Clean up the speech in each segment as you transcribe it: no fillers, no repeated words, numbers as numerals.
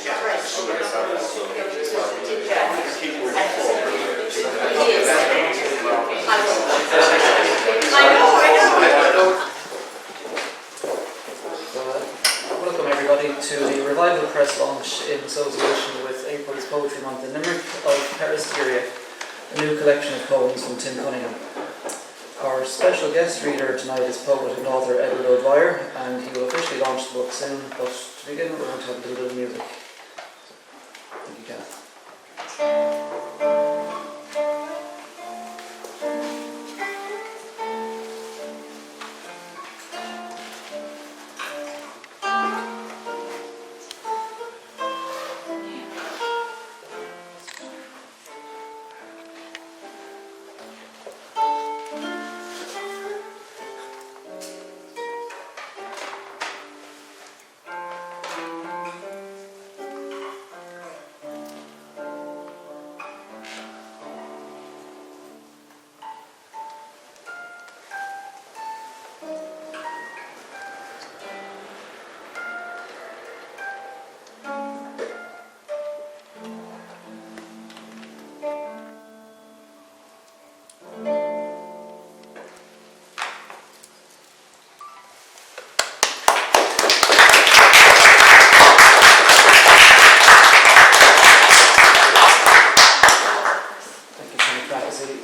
Welcome everybody to the Revival Press launch in association with April's Poetry Month in Limerick of Peristeria, a new collection of poems from Tim Cunningham. Our special guest reader tonight is poet and author Edward O'Dwyer, and he will officially launch the book soon, but to begin we're going to have a little bit of music. Thank you, Kath.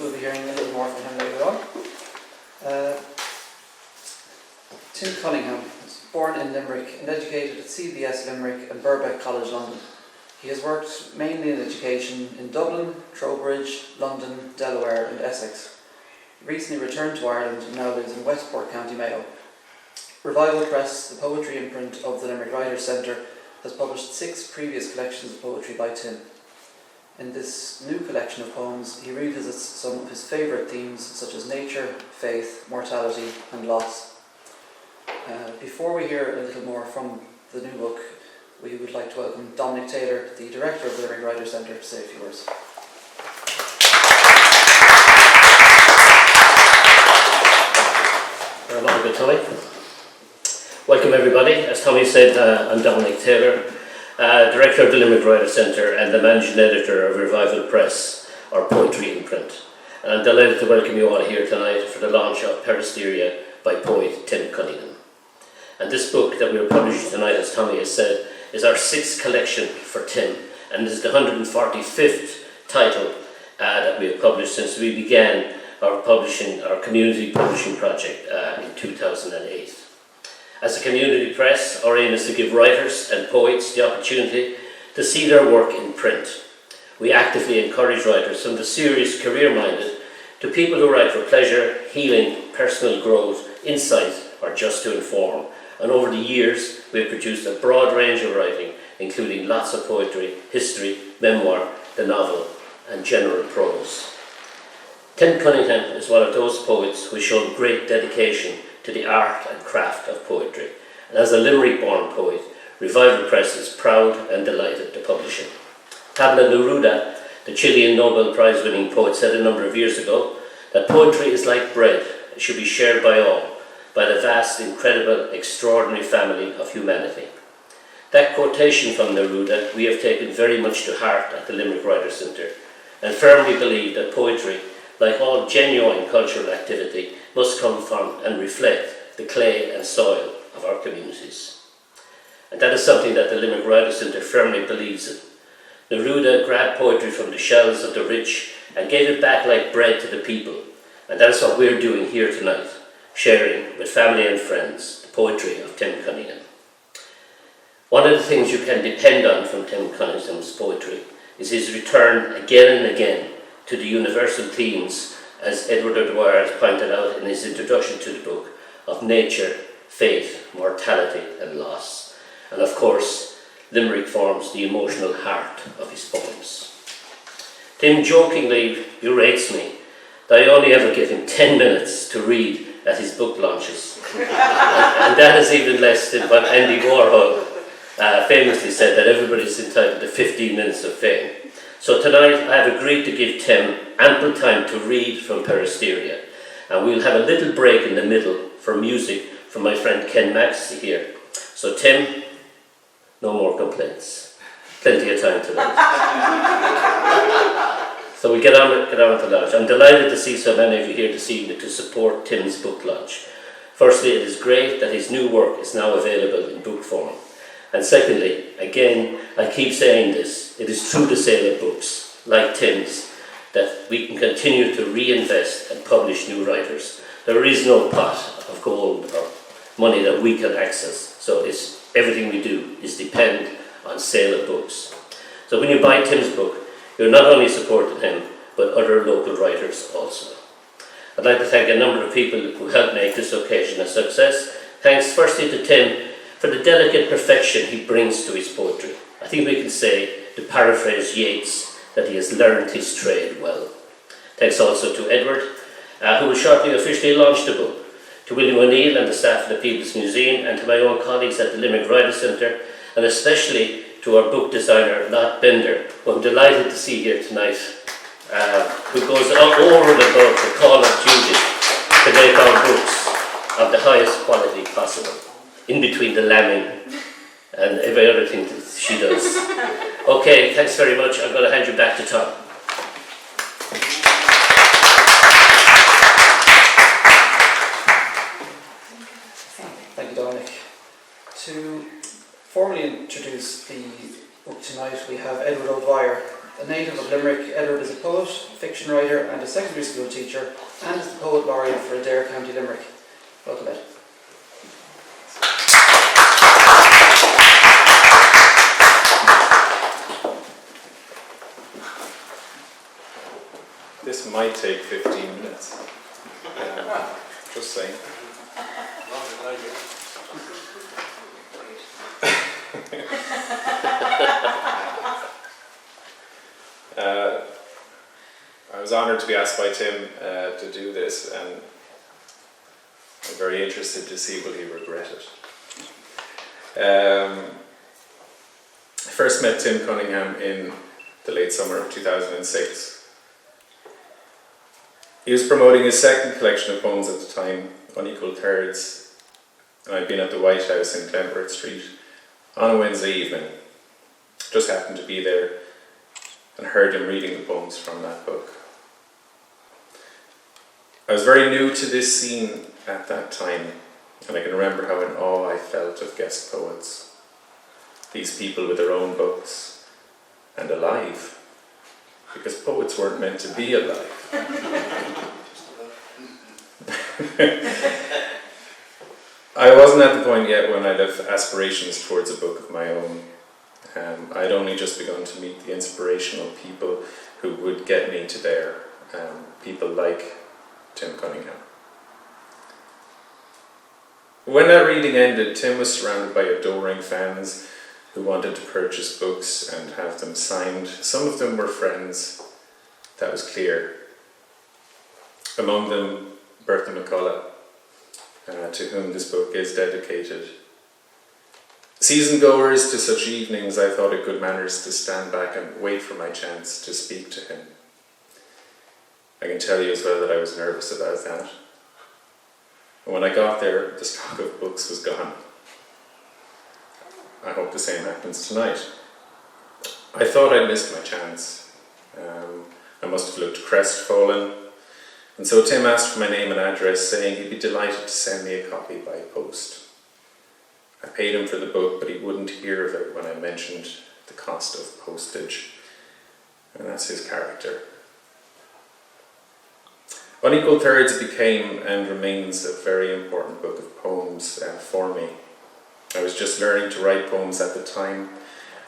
We'll be hearing a little more from him later on. Tim Cunningham was born in Limerick and educated at C.B.S. Limerick and Birkbeck College, London. He has worked mainly in education in Dublin, Trowbridge, London, Delaware and Essex. He recently returned to Ireland and now lives in Westport, County Mayo. Revival Press, the poetry imprint of the Limerick Writers Centre, has published 6 previous collections of poetry by Tim. In this new collection of poems, he revisits some of his favourite themes such as nature, faith, mortality and loss. Before we hear a little more from the new book, we would like to welcome Dominic Taylor, the director of the Limerick Writers Centre, to say a few words. Tommy. Welcome everybody. As Tommy said, I'm Dominic Taylor, Director of the Limerick Writers Centre and the Managing Editor of Revival Press, our poetry imprint. And I'm delighted to welcome you all here tonight for the launch of Peristeria by poet Tim Cunningham. And this book that we are publishing tonight, as Tommy has said, is our 6th collection for Tim, and is the 145th title that we have published since we began our community publishing project in 2008. As a community press, our aim is to give writers and poets the opportunity to see their work in print. We actively encourage writers from the serious career-minded to people who write for pleasure, healing, personal growth, insight, or just to inform. And over the years, we have produced a broad range of writing, including lots of poetry, history, memoir, the novel, and general prose. Tim Cunningham is one of those poets who showed great dedication to the art and craft of poetry. And as a Limerick-born poet, Revival Press is proud and delighted to publish him. Pablo Neruda, the Chilean Nobel Prize-winning poet, said a number of years ago that poetry is like bread, it should be shared by all, by the vast, incredible, extraordinary family of humanity. That quotation from Neruda we have taken very much to heart at the Limerick Writers Centre, and firmly believe that poetry, like all genuine cultural activity, must come from and reflect the clay and soil of our communities. And that is something that the Limerick Writers Centre firmly believes in. Neruda grabbed poetry from the shelves of the rich and gave it back like bread to the people. And that is what we're doing here tonight, sharing with family and friends the poetry of Tim Cunningham. One of the things you can depend on from Tim Cunningham's poetry is his return again and again to the universal themes, as Edward O'Dwyer has pointed out in his introduction to the book, of nature, faith, mortality and loss. And of course, Limerick forms the emotional heart of his poems. Tim jokingly berates me that I only ever give him 10 minutes to read at his book launches. and that is even less than what Andy Warhol famously said, that everybody is entitled to 15 minutes of fame. So tonight I have agreed to give Tim ample time to read from Peristeria, and we'll have a little break in the middle for music from my friend Ken Maxey here. So Tim, no more complaints. Plenty of time tonight. So we get on with the launch. I'm delighted to see so many of you here this evening to support Tim's book launch. Firstly, it is great that his new work is now available in book form. And secondly, again, I keep saying this, it is through the sale of books, like Tim's, that we can continue to reinvest and publish new writers. There is no pot of gold or money that we can access, so everything we do is depend on sale of books. So when you buy Tim's book, you're not only supporting him, but other local writers also. I'd like to thank a number of people who helped make this occasion a success. Thanks firstly to Tim for the delicate perfection he brings to his poetry. I think we can say, to paraphrase Yeats, that he has learned his trade well. Thanks also to Edward, who will shortly officially launch the book, to William O'Neill and the staff of the People's Museum, and to my own colleagues at the Limerick Writers Centre, and especially to our book designer, Lot Bender, who I'm delighted to see here tonight, who goes over and above the call of duty to make our books of the highest quality possible, in between the lambing and every other thing that she does. Okay, thanks very much. I'm going to hand you back to Tom. Thank you, Dominic. To formally introduce the book tonight, we have Edward O'Dwyer. A native of Limerick, Edward is a poet, fiction writer and a secondary school teacher, and is the Poet Laureate for Adair, County Limerick. Welcome, Ed. This might take 15 minutes. Just saying. I was honoured to be asked by Tim to do this, and I'm very interested to see will he regret it. I first met Tim Cunningham in the late summer of 2006. He was promoting his second collection of poems at the time, Unequal Thirds, and I'd been at the White House in Glenbert Street on a Wednesday evening. Just happened to be there and heard him reading the poems from that book. I was very new to this scene at that time, and I can remember how in awe I felt of guest poets. These people with their own books, and alive, because poets weren't meant to be alive. I wasn't at the point yet when I'd have aspirations towards a book of my own. I'd only just begun to meet the inspirational people who would get me to there, people like Tim Cunningham. When that reading ended, Tim was surrounded by adoring fans who wanted to purchase books and have them signed. Some of them were friends, that was clear. Among them, Bertha McCullough, to whom this book is dedicated. Season goers to such evenings, I thought it good manners to stand back and wait for my chance to speak to him. I can tell you as well that I was nervous about that. And when I got there, the stock of books was gone. I hope the same happens tonight. I thought I'd missed my chance. I must have looked crestfallen. And so Tim asked for my name and address, saying he'd be delighted to send me a copy by post. I paid him for the book, but he wouldn't hear of it when I mentioned the cost of postage. And that's his character. Unequal Thirds became and remains a very important book of poems for me. I was just learning to write poems at the time,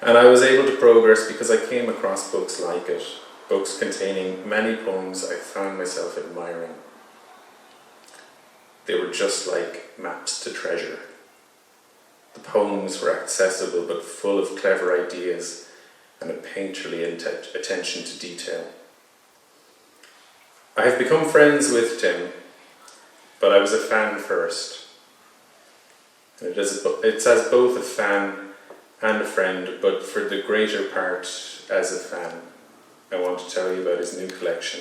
and I was able to progress because I came across books like it, books containing many poems I found myself admiring. They were just like maps to treasure. The poems were accessible but full of clever ideas and a painterly attention to detail. I have become friends with Tim, but I was a fan first. And it's as both a fan and a friend, but for the greater part as a fan. I want to tell you about his new collection,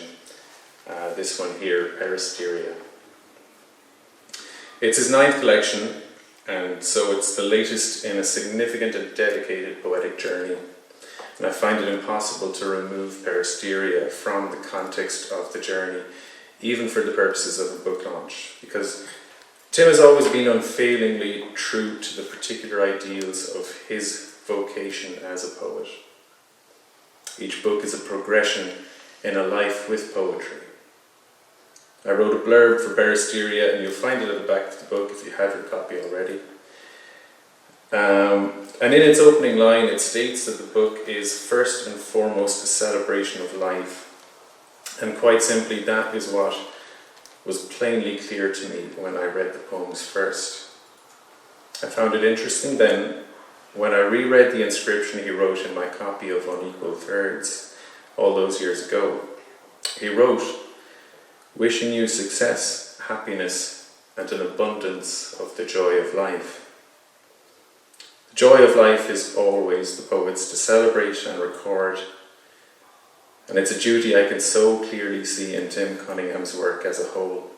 this one here, Peristeria. It's his 9th collection, and so it's the latest in a significant and dedicated poetic journey. And I find it impossible to remove Peristeria from the context of the journey, even for the purposes of a book launch, because Tim has always been unfailingly true to the particular ideals of his vocation as a poet. Each book is a progression in a life with poetry. I wrote a blurb for Peristeria, and you'll find it at the back of the book if you have your copy already. And in its opening line, it states that the book is first and foremost a celebration of life. And quite simply, that is what was plainly clear to me when I read the poems first. I found it interesting then, when I reread the inscription he wrote in my copy of Unequal Thirds all those years ago. He wrote, "Wishing you success, happiness, and an abundance of the joy of life." The joy of life is always the poet's to celebrate and record, and it's a duty I can so clearly see in Tim Cunningham's work as a whole.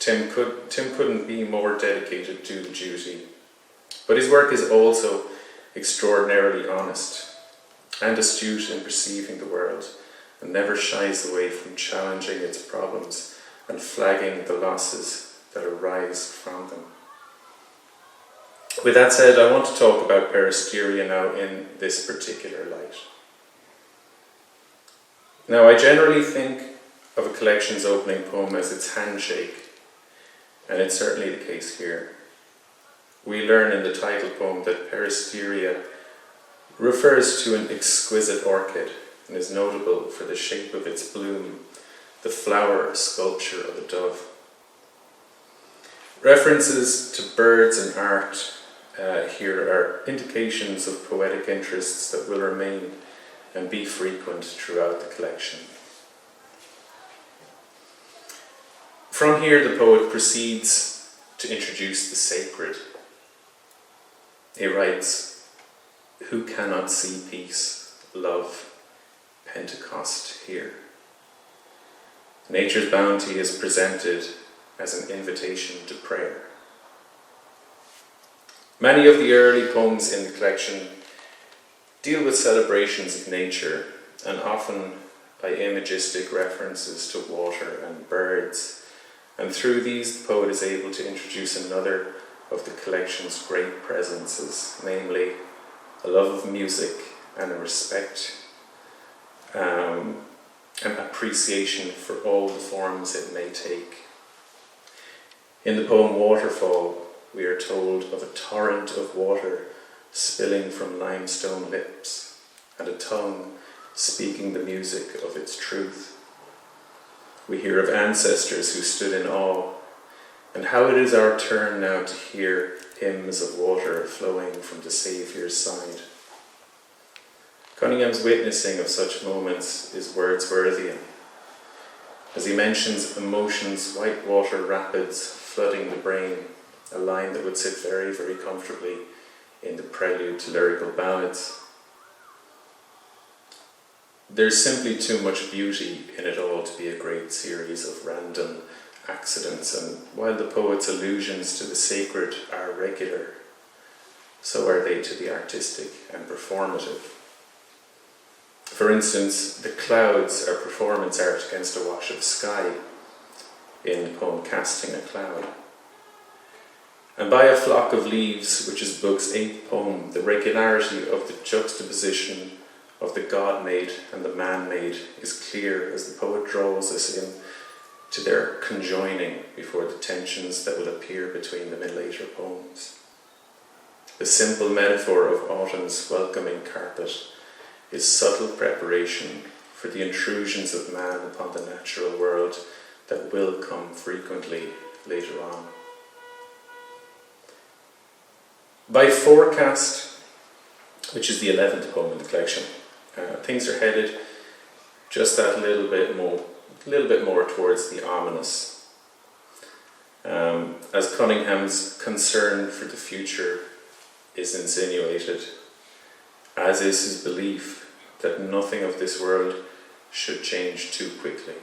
Tim couldn't be more dedicated to the duty, but his work is also extraordinarily honest and astute in perceiving the world, and never shies away from challenging its problems and flagging the losses that arise from them. With that said, I want to talk about Peristeria now in this particular light. Now, I generally think of a collection's opening poem as its handshake, and it's certainly the case here. We learn in the title poem that Peristeria refers to an exquisite orchid and is notable for the shape of its bloom, the flower sculpture of a dove. References to birds and art here are indications of poetic interests that will remain and be frequent throughout the collection. From here, the poet proceeds to introduce the sacred. He writes, "Who cannot see peace, love, Pentecost here?" Nature's bounty is presented as an invitation to prayer. Many of the early poems in the collection deal with celebrations of nature, and often by imagistic references to water and birds, and through these the poet is able to introduce another of the collection's great presences, namely a love of music and a respect and appreciation for all the forms it may take. In the poem Waterfall, we are told of a torrent of water spilling from limestone lips, and a tongue speaking the music of its truth. We hear of ancestors who stood in awe, and how it is our turn now to hear hymns of water flowing from the Saviour's side. Cunningham's witnessing of such moments is Wordsworthian, as he mentions emotion's whitewater rapids flooding the brain, a line that would sit very, very comfortably in the prelude to lyrical ballads. There's simply too much beauty in it all to be a great series of random accidents, and while the poet's allusions to the sacred are regular, so are they to the artistic and performative. For instance, the clouds are performance art against a wash of sky in the poem Casting a Cloud. And by a flock of leaves, which is the book's 8th poem, the regularity of the juxtaposition of the God-made and the man-made is clear as the poet draws us in to their conjoining before the tensions that will appear between them in later poems. The simple metaphor of autumn's welcoming carpet is subtle preparation for the intrusions of man upon the natural world that will come frequently later on. By Forecast, which is the 11th poem in the collection, things are headed just that little bit more towards the ominous. As Cunningham's concern for the future is insinuated, as is his belief that nothing of this world should change too quickly.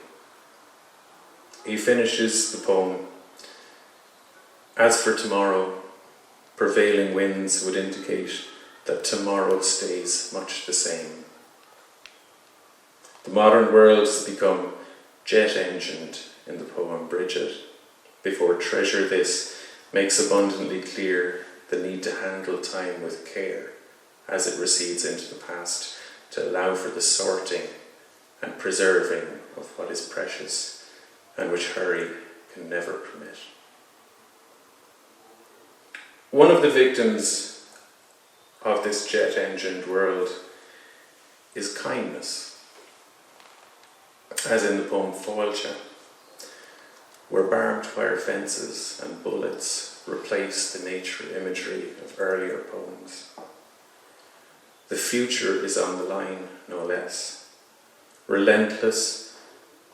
He finishes the poem, "As for tomorrow, prevailing winds would indicate that tomorrow stays much the same. The modern world has become jet-engined in the poem Bridget, before Treasure This makes abundantly clear the need to handle time with care as it recedes into the past, to allow for the sorting and preserving of what is precious and which hurry can never permit. One of the victims of this jet-engined world is kindness, as in the poem Fáilte, where barbed wire fences and bullets replace the nature imagery of earlier poems. The future is on the line, no less. Relentless,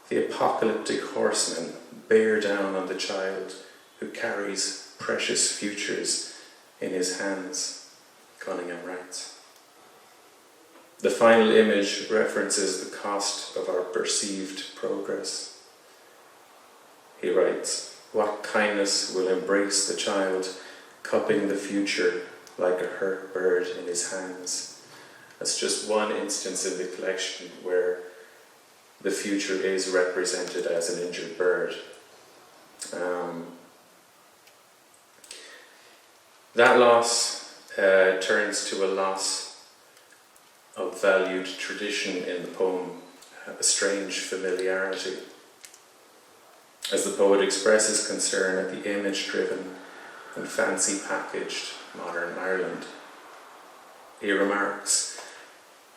the apocalyptic horsemen bear down on the child who carries precious futures in his hands, Cunningham writes. The final image references the cost of our perceived progress. He writes, "What kindness will embrace the child, cupping the future like a hurt bird in his hands?" That's just one instance in the collection where the future is represented as an injured bird. That loss turns to a loss of valued tradition in the poem, a strange familiarity, as the poet expresses concern at the image-driven and fancy-packaged modern Ireland. He remarks,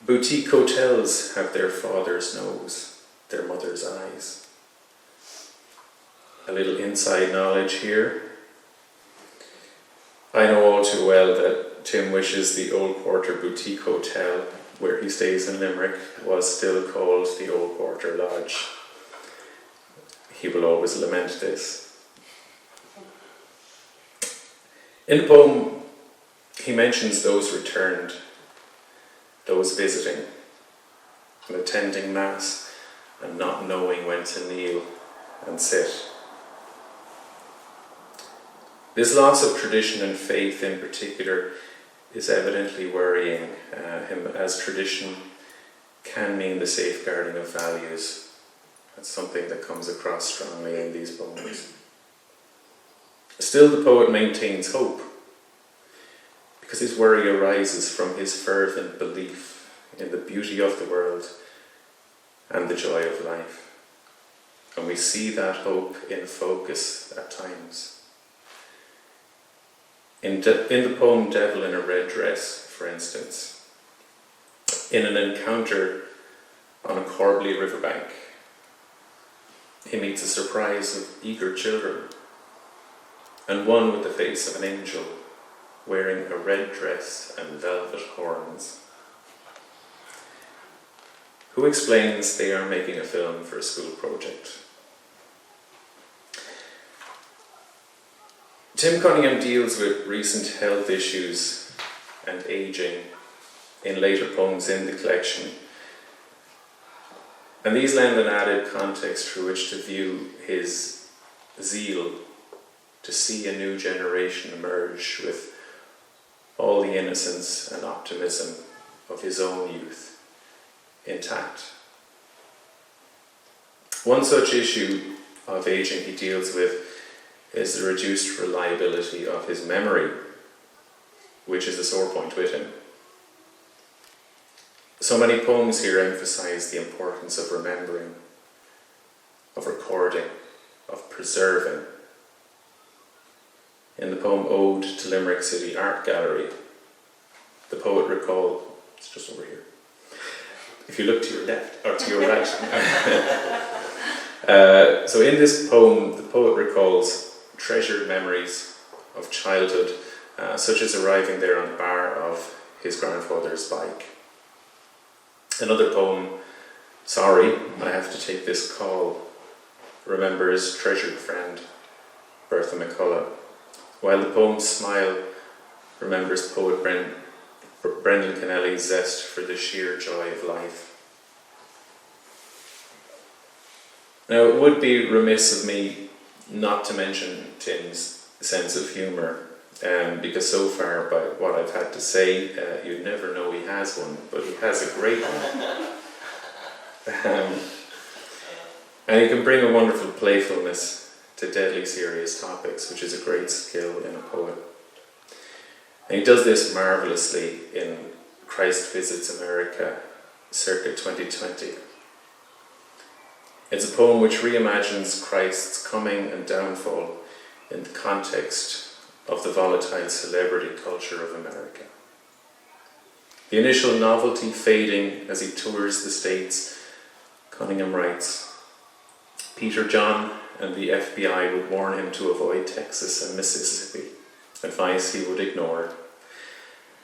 "Boutique hotels have their father's nose, their mother's eyes." A little inside knowledge here. I know all too well that Tim wishes the Old Quarter Boutique Hotel, where he stays in Limerick, was still called the Old Quarter Lodge. He will always lament this. In the poem, he mentions those returned, those visiting, and attending Mass and not knowing when to kneel and sit. This loss of tradition and faith in particular is evidently worrying him, as tradition can mean the safeguarding of values. That's something that comes across strongly in these poems. Still, the poet maintains hope, because his worry arises from his fervent belief in the beauty of the world and the joy of life. And we see that hope in focus at times. In the poem Devil in a Red Dress, for instance, in an encounter on a Corbly riverbank, he meets a surprise of eager children, and one with the face of an angel, wearing a red dress and velvet horns, who explains they are making a film for a school project. Tim Cunningham deals with recent health issues and ageing in later poems in the collection, and these lend an added context through which to view his zeal to see a new generation emerge with all the innocence and optimism of his own youth intact. One such issue of ageing he deals with is the reduced reliability of his memory, which is a sore point with him. So many poems here emphasize the importance of remembering, of recording, of preserving. In the poem Ode to Limerick City Art Gallery, the poet recalls, it's just over here, if you look to your left, or to your right. So in this poem, the poet recalls treasured memories of childhood, such as arriving there on the bar of his grandfather's bike. Another poem, Sorry, I Have to Take This Call, remembers treasured friend Bertha McCullough, while the poem Smile remembers poet Brendan Kennelly's zest for the sheer joy of life. Now, it would be remiss of me not to mention Tim's sense of humour, because so far, by what I've had to say, you'd never know he has one, but he has a great one. And he can bring a wonderful playfulness to deadly serious topics, which is a great skill in a poet. And he does this marvellously in Christ Visits America, circa 2020. It's a poem which reimagines Christ's coming and downfall in the context of the volatile celebrity culture of America. The initial novelty fading as he tours the States, Cunningham writes, Peter John and the FBI would warn him to avoid Texas and Mississippi, advice he would ignore,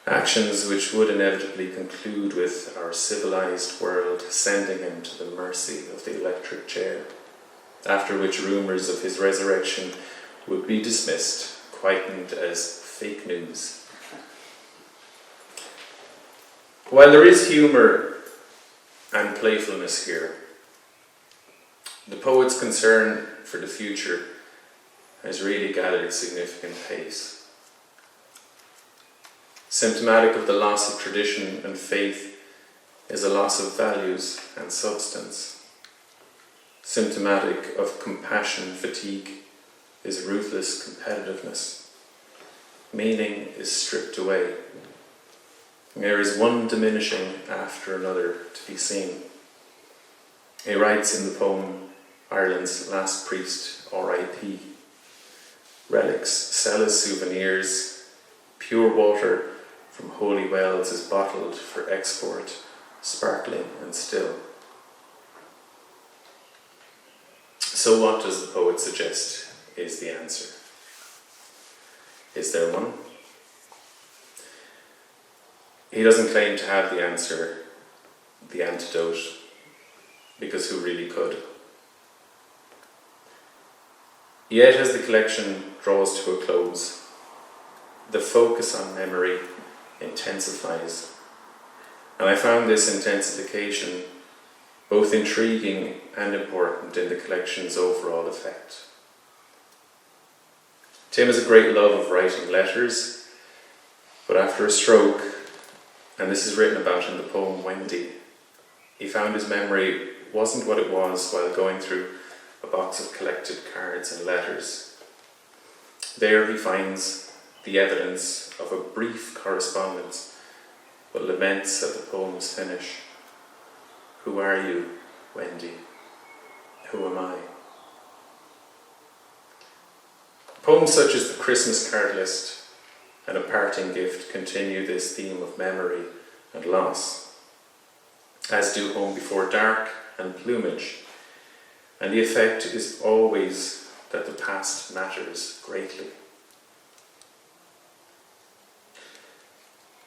actions which would inevitably conclude with our civilized world sending him to the mercy of the electric chair, after which rumours of his resurrection would be dismissed, quietened as fake news. While there is humour and playfulness here, the poet's concern for the future has really gathered significant pace. Symptomatic of the loss of tradition and faith is a loss of values and substance. Symptomatic of compassion fatigue is ruthless competitiveness. Meaning is stripped away. There is one diminishing after another to be seen. He writes in the poem, Ireland's Last Priest, R.I.P. Relics sell as souvenirs. Pure water from holy wells is bottled for export, sparkling and still. So what does the poet suggest is the answer? Is there one? He doesn't claim to have the answer, the antidote, because who really could? Yet as the collection draws to a close, the focus on memory intensifies. And I found this intensification both intriguing and important in the collection's overall effect. Tim has a great love of writing letters, but after a stroke, and this is written about in the poem Wendy, he found his memory wasn't what it was while going through a box of collected cards and letters. There he finds the evidence of a brief correspondence, but laments at the poem's finish. Who are you, Wendy? Who am I? Poems such as the Christmas card list and A Parting Gift continue this theme of memory and loss, as do Home Before Dark and Plumage, and the effect is always that the past matters greatly.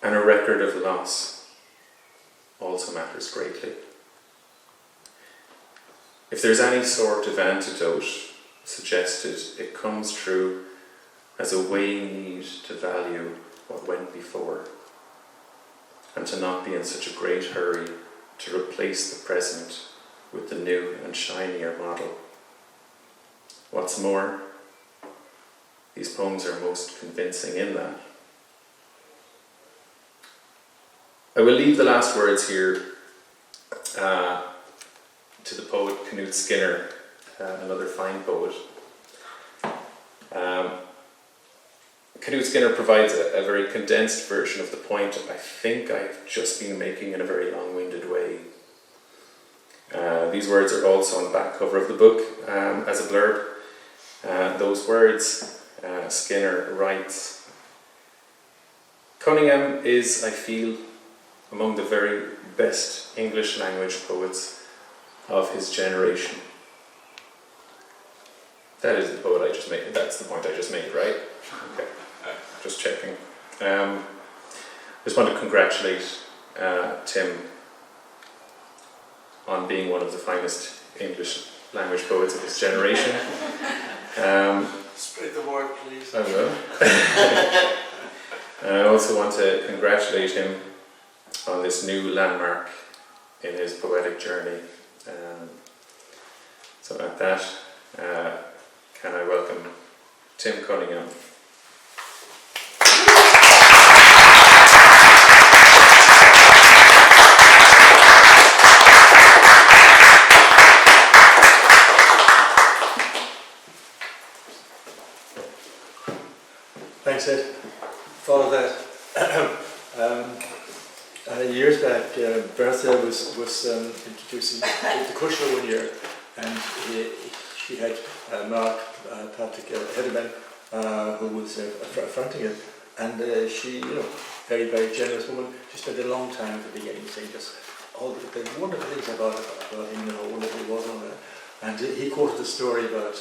And a record of loss also matters greatly. If there's any sort of antidote suggested, it comes through as a weighing need to value what went before, and to not be in such a great hurry to replace the present with the new and shinier model. What's more, these poems are most convincing in that. I will leave the last words here to the poet Knut Skinner, another fine poet. Knut Skinner provides a very condensed version of the point I think I've just been making in a very long-winded way. These words are also on the back cover of the book as a blurb. Those words, Skinner writes, Cunningham is, I feel, among the very best English language poets of his generation. That is the poet I just made. That's the point I just made, right? Okay, just checking. I just want to congratulate Tim on being one of the finest English language poets of his generation. Spread the word, please. I will. And I also want to congratulate him on this new landmark in his poetic journey. So at that, can I welcome Tim Cunningham. Thanks, Ed. Follow that. Years back, Bertha was introducing the Kushner one year, and she had Mark Patrick Hederman, who was fronting it, and she, very, very generous woman. She spent a long time at the beginning saying just all the wonderful things about him, how wonderful he was on that. And he quoted a story about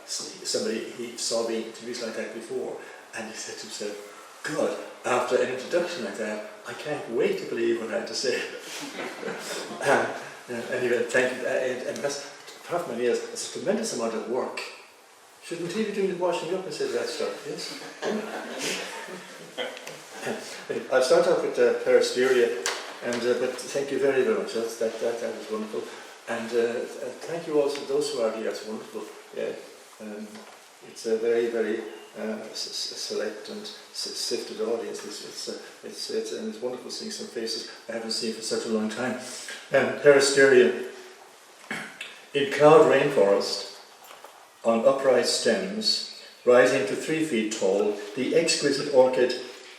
somebody he saw being interviewed like that before, and he said to himself, God, after an introduction like that, I can't wait to believe what I had to say. Anyway, thank you. And that's, apart from years, it's a tremendous amount of work. Shouldn't he be doing the washing up instead of that stuff? Yes? I'll start off with Peristeria, but thank you very, very much. That was wonderful. And thank you also to those who are here. That's wonderful. Yeah. It's a very, very select and sifted audience. It's wonderful seeing some faces I haven't seen for such a long time. Peristeria. In cloud rainforest, on upright stems, rising to 3 feet tall, the exquisite orchid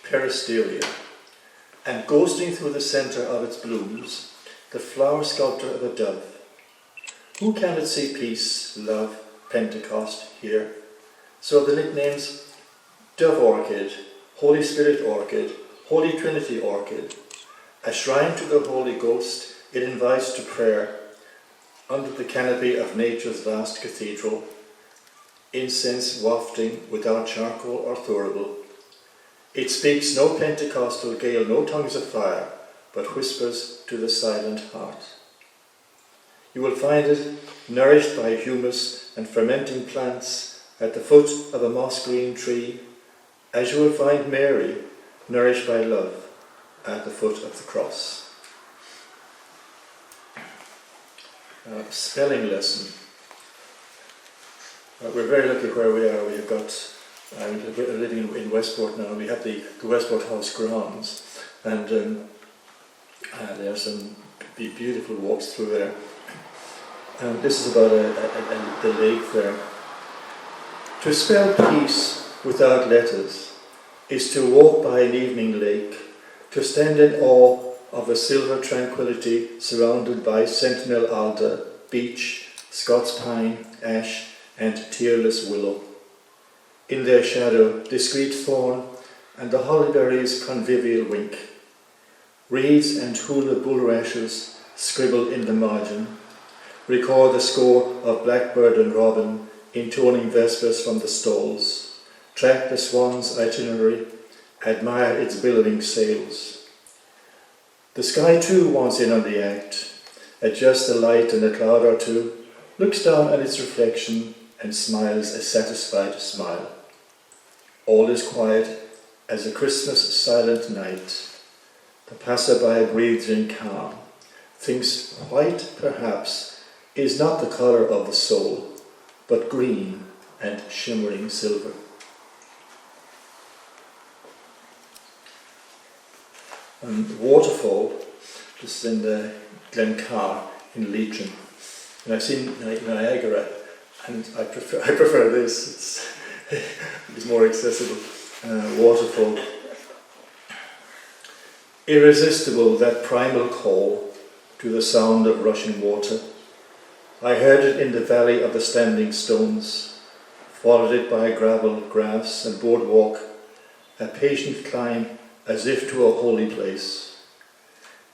Peristeria, and ghosting through the centre of its blooms, the flower sculpture of a dove. Who cannot see peace, love, Pentecost here? So the nicknames Dove Orchid, Holy Spirit Orchid, Holy Trinity Orchid. A shrine to the Holy Ghost, it invites to prayer under the canopy of nature's vast cathedral, incense wafting without charcoal or thurible. It speaks no Pentecostal gale, no tongues of fire, but whispers to the silent heart. You will find it nourished by humus and fermenting plants at the foot of a moss green tree, as you will find Mary nourished by love at the foot of the cross. Spelling lesson. We're very lucky where we are. We have got, we're living in Westport now, and we have the Westport House grounds, and there are some beautiful walks through there. This is about the lake there. To spell peace without letters is to walk by an evening lake, to stand in awe of a silver tranquility surrounded by sentinel alder, beech, Scots pine, ash, and tearless willow. In their shadow, discreet thorn and the hollyberry's convivial wink. Reeds and hula bulrushes scribble in the margin, record the score of blackbird and robin intoning vespers from the stalls, track the swan's itinerary, admire its billowing sails. The sky too wants in on the act, adjusts the light in a cloud or two, looks down at its reflection and smiles a satisfied smile. All is quiet as a Christmas silent night. The passerby breathes in calm, thinks white perhaps is not the colour of the soul, but green and shimmering silver. Waterfall, this is in the Glencar in Leitrim. And I've seen Niagara, and I prefer this. It's more accessible. Waterfall. Irresistible, that primal call to the sound of rushing water. I heard it in the valley of the standing stones, followed it by gravel, grass and boardwalk, a patient climb as if to a holy place.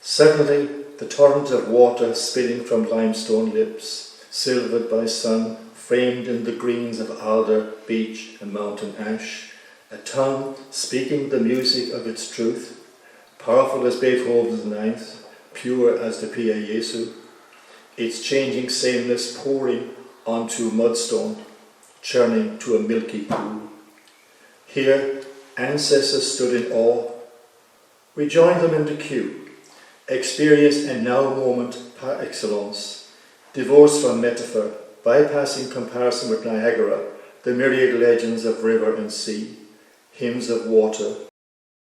Suddenly, the torrent of water spilling from limestone lips, silvered by sun, framed in the greens of alder, beech and mountain ash, a tongue speaking the music of its truth, powerful as Beethoven's ninth, pure as the Pia Jesu, its changing sameness pouring onto mudstone, churning to a milky pool. Here, ancestors stood in awe. We joined them in the queue, experienced a now moment par excellence, divorced from metaphor, bypassing comparison with Niagara, the myriad legends of river and sea, hymns of water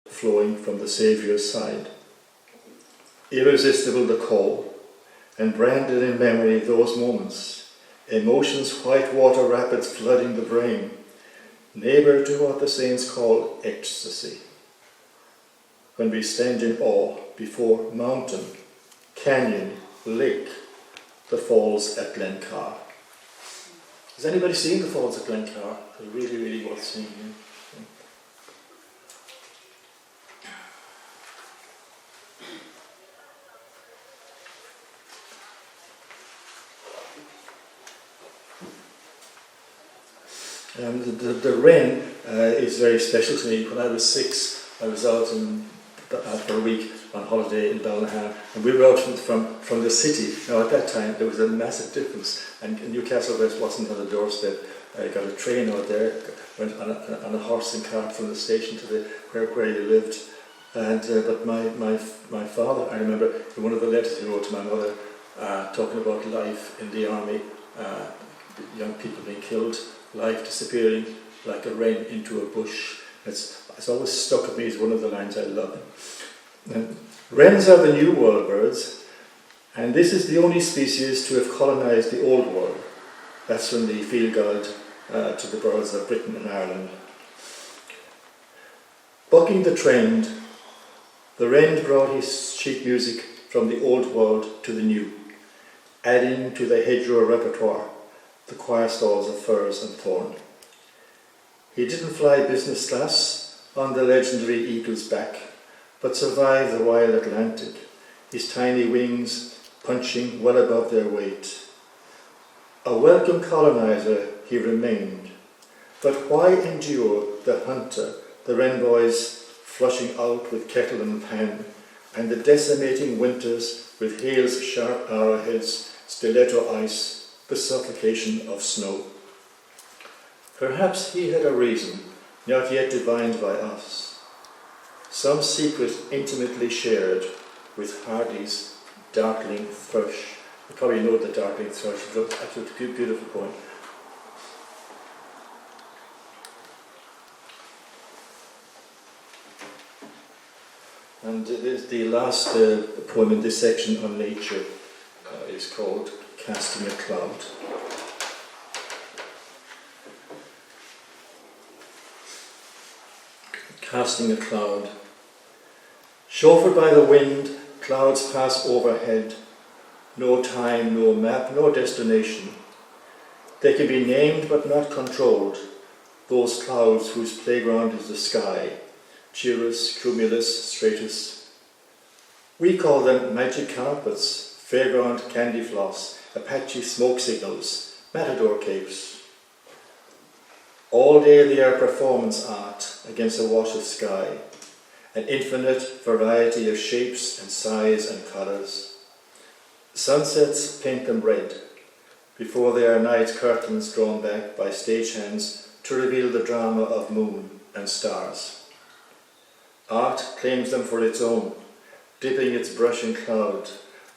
flowing from the Saviour's side. Irresistible the call, and branded in memory those moments, emotions white water rapids flooding the brain, neighbour to what the saints call ecstasy, when we stand in awe before mountain, canyon, lake, the falls at Glencar. Has anybody seen the falls at Glencar? They're really, really worth seeing. The Wren is very special to me. When I was 6, I was out for a week on holiday in Dublin, and we were out from the city. Now at that time there was a massive difference, and Newcastle West wasn't on the doorstep. I got a train out there, went on a horse and cart from the station to where you lived. And but my father, I remember in one of the letters he wrote to my mother, talking about life in the army, young people being killed, life disappearing like a wren into a bush. It's always stuck with me as one of the lines I love. And wrens are the New World birds, and this is the only species to have colonised the Old World. That's from the Field Guide to the Birds of Britain and Ireland. Bucking the trend, the wren brought his sheet music from the Old World to the New, adding to the hedgerow repertoire the choir stalls of furze and thorn. He didn't fly business class on the legendary eagle's back, but survived the Royal Atlantic, his tiny wings punching well above their weight. A welcome colonizer he remained, but why endure the hunter, the wren boys flushing out with kettle and pan, and the decimating winters with hail's sharp arrowheads, stiletto ice, the suffocation of snow? Perhaps he had a reason, not yet divined by us, some secret intimately shared with Hardy's darkling thrush. You probably know the darkling thrush, it's an absolutely beautiful poem. And the last poem in this section on nature is called Casting a Cloud. Casting a cloud. Chauffeured by the wind, clouds pass overhead. No time, no map, no destination. They can be named but not controlled, those clouds whose playground is the sky, cirrus, cumulus, stratus. We call them magic carpets, fairground candy floss, Apache smoke signals, matador capes. All day they are performance art against a wash of sky, an infinite variety of shapes and size and colours. Sunsets paint them red, before they are night curtains drawn back by stagehands to reveal the drama of moon and stars. Art claims them for its own, dipping its brush in cloud.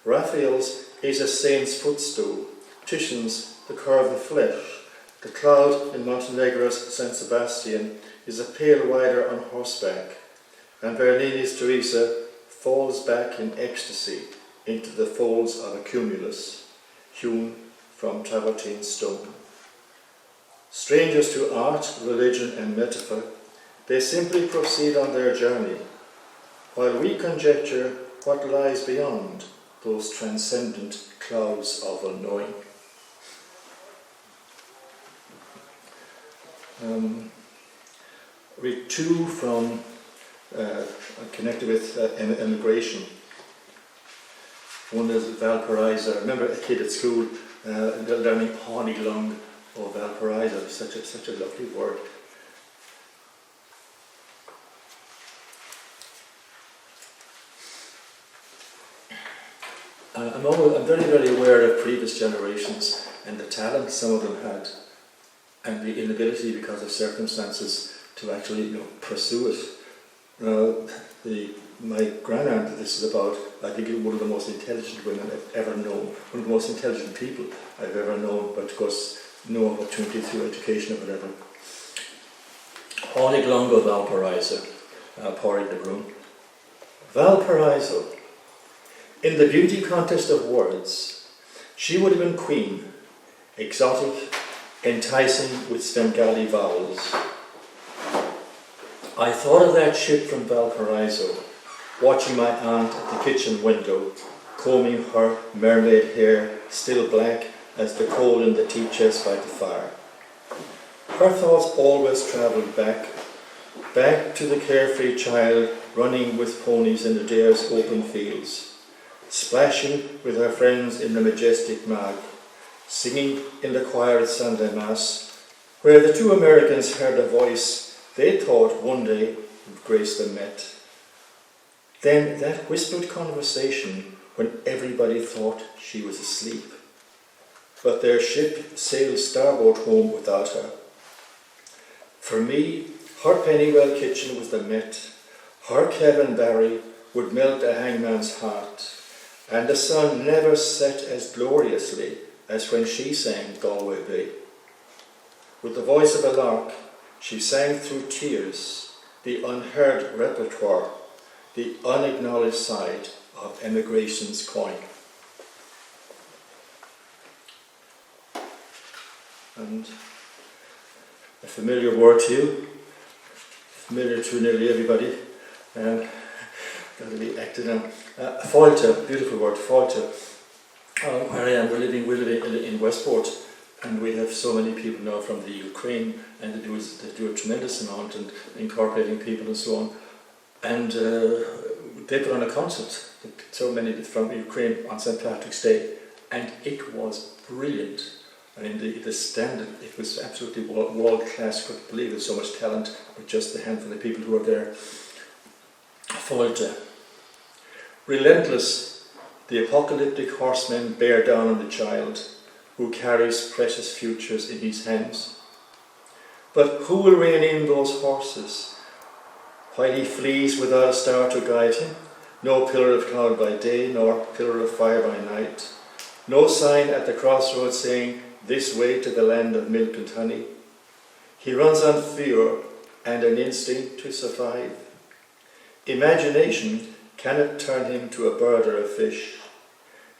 Raphael's is a saint's footstool, Titian's the curve of flesh. The cloud in Montenegro's San Sebastian is a pale rider on horseback, and Bernini's Teresa falls back in ecstasy into the folds of a cumulus, hewn from travertine stone. Strangers to art, religion and metaphor, they simply proceed on their journey, while we conjecture what lies beyond those transcendent clouds of unknowing. Read two from connected with emigration. One is Valparaiso. I remember a kid at school learning Hánig Long or Valparaiso. Such a lovely word. I'm very, very aware of previous generations and the talent some of them had, and the inability because of circumstances to actually pursue it. My grandaunt, this is about, I think one of the most intelligent women I've ever known, one of the most intelligent people I've ever known, but of course no opportunity through education or whatever. Hánig Long of Valparaiso, pouring the broom. Valparaiso, in the beauty contest of words, she would have been queen, exotic, enticing with Svengali vowels, I thought of that ship from Valparaiso, watching my aunt at the kitchen window, combing her mermaid hair, still black as the coal in the tea chest by the fire. Her thoughts always travelled back to the carefree child running with ponies in Adair's open fields, splashing with her friends in the majestic Mag, singing in the choir at Sunday Mass, where the two Americans heard a voice they thought one day would grace them met. Then that whispered conversation when everybody thought she was asleep. But their ship sailed starboard home without her. For me, her Pennywell kitchen was the Met. Her Kevin Barry would melt a hangman's heart, and the sun never set as gloriously as when she sang Galway Bay. With the voice of a lark, she sang through tears the unheard repertoire, the unacknowledged side of emigration's coin. And a familiar word to you, familiar to nearly everybody, got to be acted on. Fáilte, beautiful word, fáilte. Where I am, we're living in Westport, and we have so many people now from the Ukraine, and they do a tremendous amount in incorporating people and so on. And they put on a concert, so many from Ukraine on St. Patrick's Day, and it was brilliant. I mean, the standard, it was absolutely world class. Couldn't believe there's so much talent with just the handful of people who were there. Fáilte. Relentless, the apocalyptic horsemen bear down on the child who carries precious futures in his hands. But who will rein in those horses while he flees without a star to guide him? No pillar of cloud by day, nor pillar of fire by night. No sign at the crossroads saying, "This way to the land of milk and honey." He runs on fear and an instinct to survive. Imagination cannot turn him to a bird or a fish,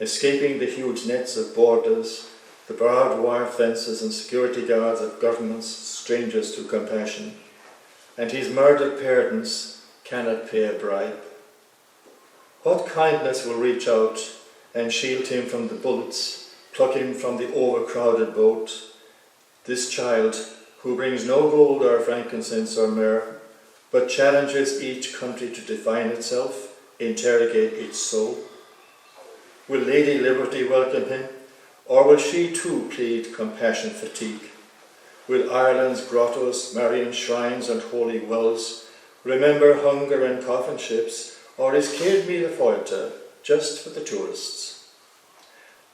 escaping the huge nets of borders, the barbed wire fences and security guards of governments, strangers to compassion. And his murdered parents cannot pay a bribe. What kindness will reach out and shield him from the bullets, pluck him from the overcrowded boat? This child, who brings no gold or frankincense or myrrh, but challenges each country to define itself, interrogate its soul. Will Lady Liberty welcome him, or will she too plead compassion fatigue? Will Ireland's grottos, Marian shrines and holy wells remember hunger and coffin ships, or is Céad Míle Fáilte just for the tourists?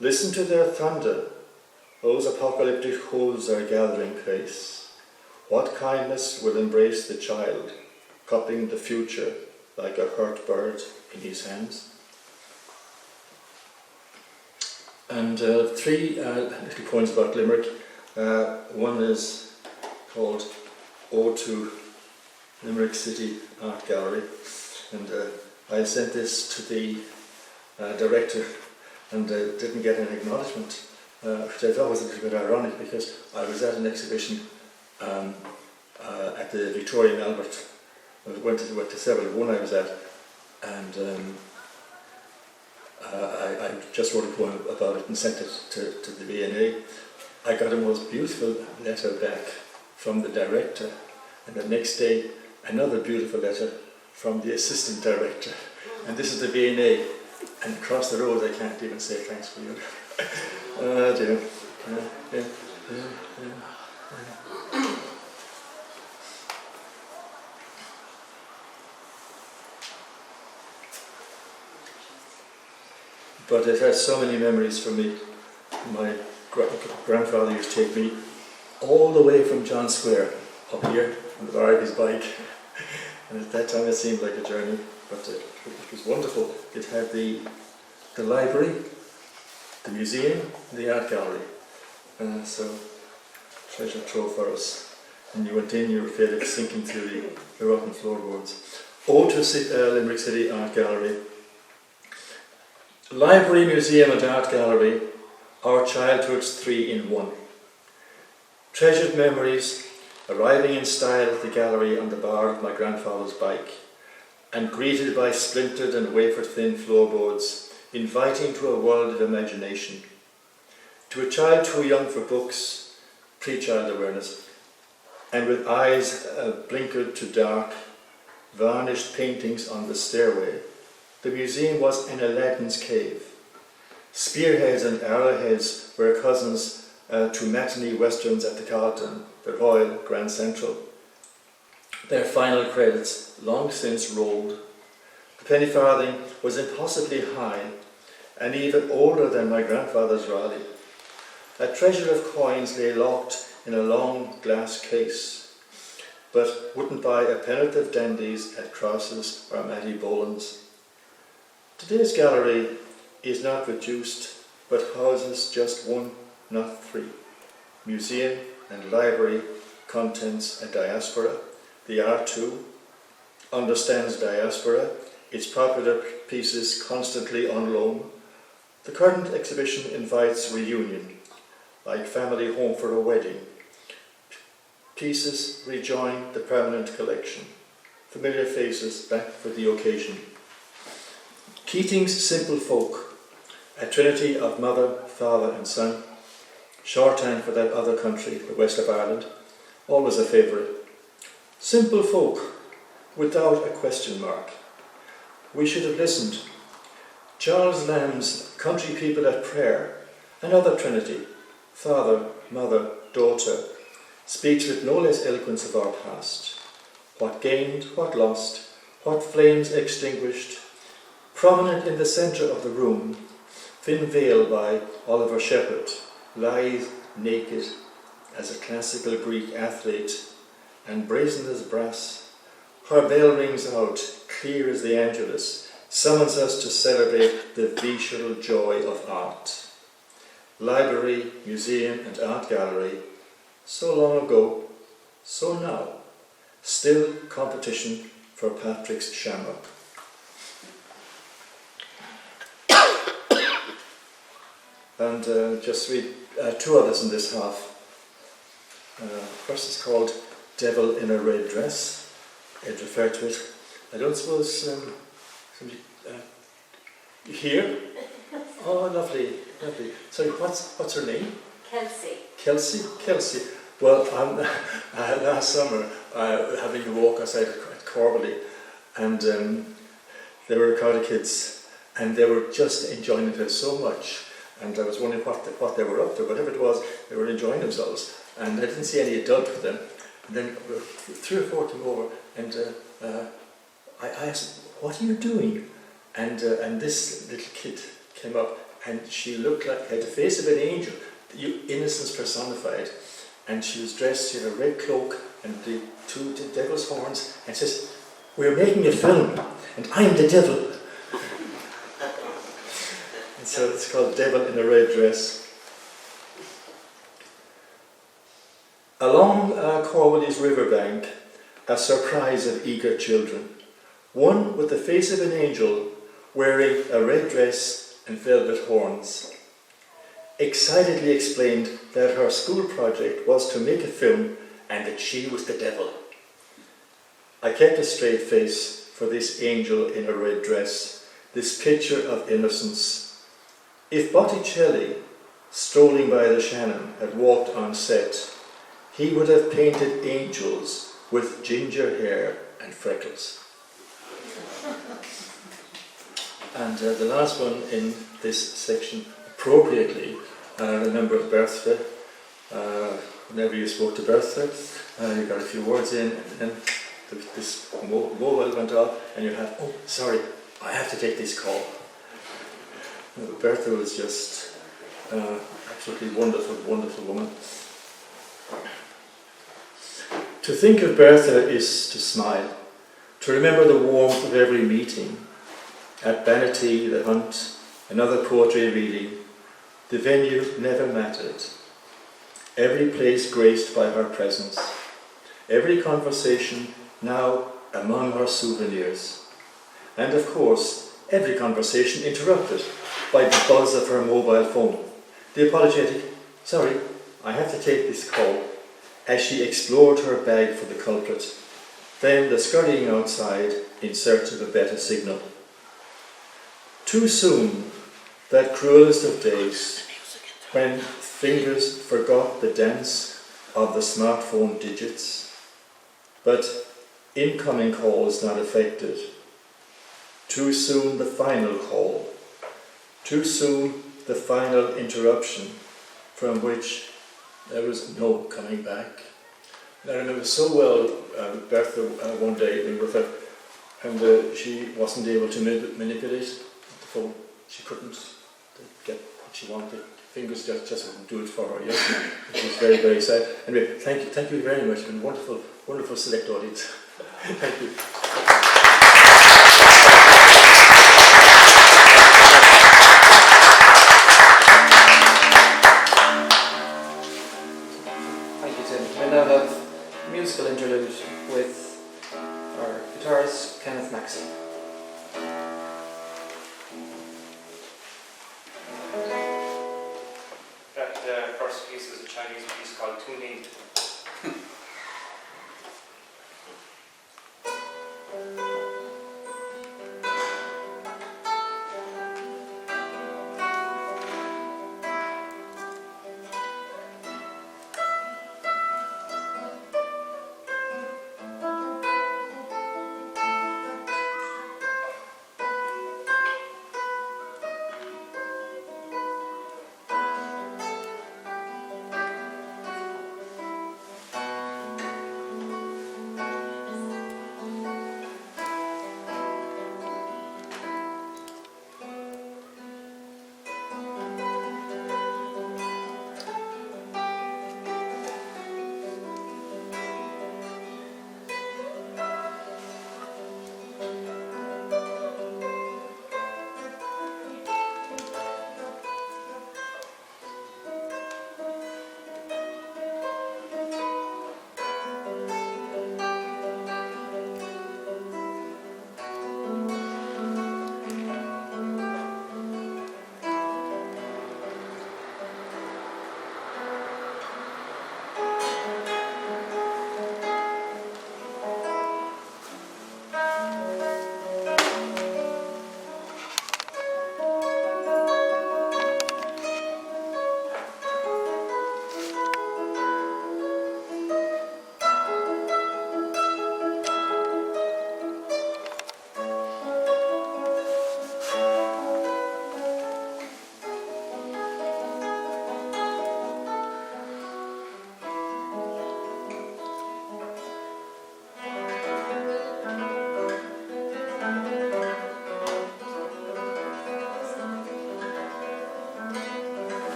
Listen to their thunder. Those apocalyptic hooves are gathering pace. What kindness will embrace the child, cupping the future like a hurt bird in his hands? And three little points about Limerick. One is called Ode to Limerick City Art Gallery, and I sent this to the director and didn't get an acknowledgement, which I thought was a little bit ironic, because I was at an exhibition at the Victoria and Albert. I went to several, one I was at, and I just wrote a poem about it and sent it to the V&A. I got a most beautiful letter back from the director, and the next day another beautiful letter from the assistant director. And this is the V&A, and across the road I can't even say thanks for you. Oh dear. Yeah. But it has so many memories for me. My grandfather used to take me all the way from John Square up here on the bar of his bike. And at that time it seemed like a journey, but it was wonderful. It had the library, the museum, and the art gallery. So treasure trove for us. And you went in, you were afraid of sinking through the rotten floorboards. Ode to Limerick City Art Gallery. Library, museum and art gallery, our childhood's three in one. Treasured memories arriving in style at the gallery on the bar of my grandfather's bike, and greeted by splintered and wafer-thin floorboards, inviting to a world of imagination. To a child too young for books, pre-child awareness, and with eyes blinkered to dark, varnished paintings on the stairway, the museum was an Aladdin's cave. Spearheads and arrowheads were cousins to matinee westerns at the Carlton, the Royal Grand Central. Their final credits long since rolled. The penny farthing was impossibly high, and even older than my grandfather's Raleigh. A treasure of coins lay locked in a long glass case, but wouldn't buy a pennyworth of dandies at Crosses or Matty Boland's. Today's gallery is not reduced, but houses just one, not three. Museum and library, contents a diaspora. The art too understands diaspora, its popular pieces constantly on loan. The current exhibition invites reunion, like family home for a wedding. Pieces rejoin the permanent collection. Familiar faces back for the occasion. Keating's Simple Folk, a trinity of mother, father and son. Shorthand for that other country, the west of Ireland, always a favourite. Simple folk, without a question mark. We should have listened. Charles Lamb's Country People at Prayer, another trinity, father, mother, daughter, speaks with no less eloquence of our past. What gained, what lost, what flames extinguished. Prominent in the centre of the room, Thin Veil by Oliver Shepherd, lies naked as a classical Greek athlete, and brazen as brass. Her bell rings out, clear as the Angelus, summons us to celebrate the visceral joy of art. Library, museum and art gallery, so long ago, so now, still competition for Patrick's shamrock. And just read two others in this half. First is called Devil in a Red Dress. Ed referred to it. I don't suppose somebody here? Oh, lovely, lovely. Sorry, what's her name? Kelsey. Kelsey. Well, last summer, having a walk outside at Corbally, and there were a crowd of kids, and they were just enjoying it so much. And I was wondering what they were up to. Whatever it was, they were enjoying themselves. And I didn't see any adult with them. And then 3 or 4 came over, and I asked, "What are you doing?" And this little kid came up, and she looked like, had the face of an angel, innocence personified. And she was dressed in a red cloak and the 2 devil's horns, and says, "We're making a film, and I'm the devil." And so it's called Devil in a Red Dress. Along Corwally's riverbank, a surprise of eager children. One with the face of an angel, wearing a red dress and velvet horns. Excitedly explained that her school project was to make a film and that she was the devil. I kept a straight face for this angel in a red dress, this picture of innocence. If Botticelli, strolling by the Shannon, had walked on set, he would have painted angels with ginger hair and freckles. And the last one in this section, appropriately, remember Bertha. Whenever you spoke to Bertha, you got a few words in, and then this mobile went off, and you had, "Oh, sorry, I have to take this call." Bertha was just absolutely wonderful, wonderful woman. To think of Bertha is to smile, to remember the warmth of every meeting. At Bannaty, the hunt, another poetry reading, the venue never mattered. Every place graced by her presence, every conversation now among her souvenirs. And of course, every conversation interrupted by the buzz of her mobile phone. The apologetic, "Sorry, I have to take this call," as she explored her bag for the culprit, then the scurrying outside in search of a better signal. Too soon, that cruelest of days, when fingers forgot the dance of the smartphone digits, but incoming calls not affected. Too soon the final call. Too soon the final interruption from which there was no coming back. And I remember so well Bertha one day we were with her, and she wasn't able to manipulate the phone. She couldn't get what she wanted. Fingers just wouldn't do it for her. Yes, it was very, very sad. Anyway, thank you very much. It's been wonderful, wonderful select audience. Thank you. Thank you, Tim. We now have a musical interlude with our guitarist, Kenneth Maxey. That first piece is a Chinese piece called Tuning.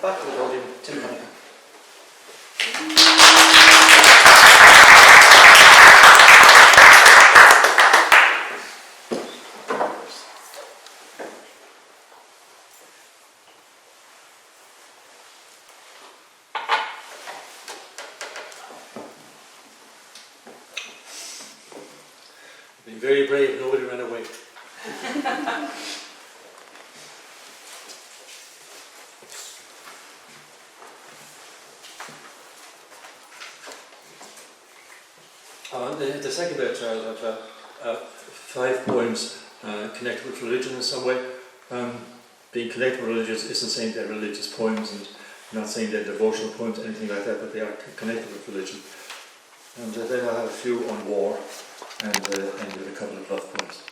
back to the podium, Tim Cunningham. Been very brave, nobody ran away. The second bit, I'll have 5 poems connected with religion in some way. Being connected with religion isn't saying they're religious poems, and I'm not saying they're devotional poems, anything like that, but they are connected with religion. And then I'll have a few on war, and end with a couple of love poems.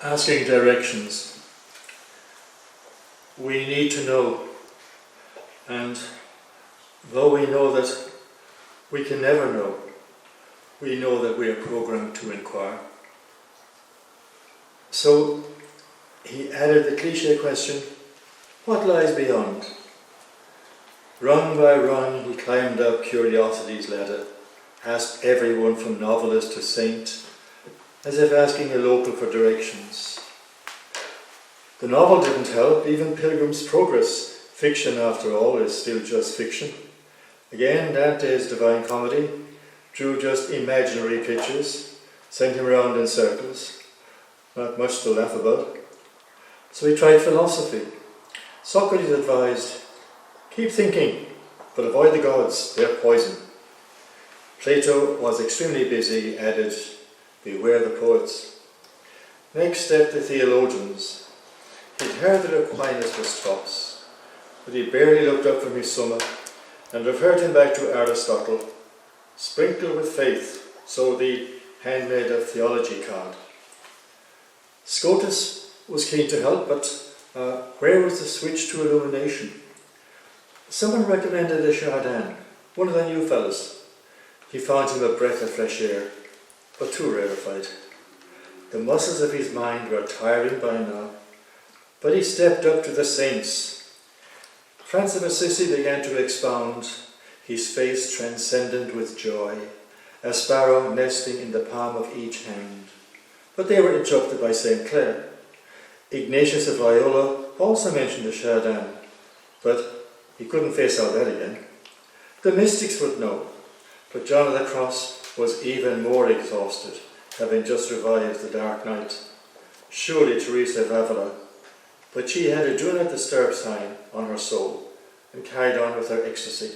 Asking directions. We need to know, and though we know that we can never know, we know that we are programmed to inquire. So he added the cliche question, what lies beyond? Rung by rung he climbed up curiosity's ladder, asked everyone from novelist to saint, as if asking a local for directions. The novel didn't help, even Pilgrim's Progress, fiction after all, is still just fiction. Again, Dante's Divine Comedy drew just imaginary pictures, sent him around in circles, not much to laugh about. So he tried philosophy. Socrates advised, keep thinking, but avoid the gods, they're poison. Plato was extremely busy, added, beware the poets. Next step, the theologians. He'd heard that Aquinas was tops, but he barely looked up from his summa, and referred him back to Aristotle, sprinkled with faith, so the handmaid of theology card. Scotus was keen to help, but where was the switch to illumination? Someone recommended a Chardin, one of the new fellows. He found him a breath of fresh air, but too rarefied. The muscles of his mind were tiring by now, but he stepped up to the saints. Francis of Assisi began to expound, his face transcendent with joy, a sparrow nesting in the palm of each hand. But they were interrupted by St. Clare. Ignatius of Loyola also mentioned the Chardin, but he couldn't face all that again. The mystics would know, but John of the Cross was even more exhausted, having just revived the Dark Night. Surely Teresa of Avila, but she had a do not disturb sign on her soul and carried on with her ecstasy.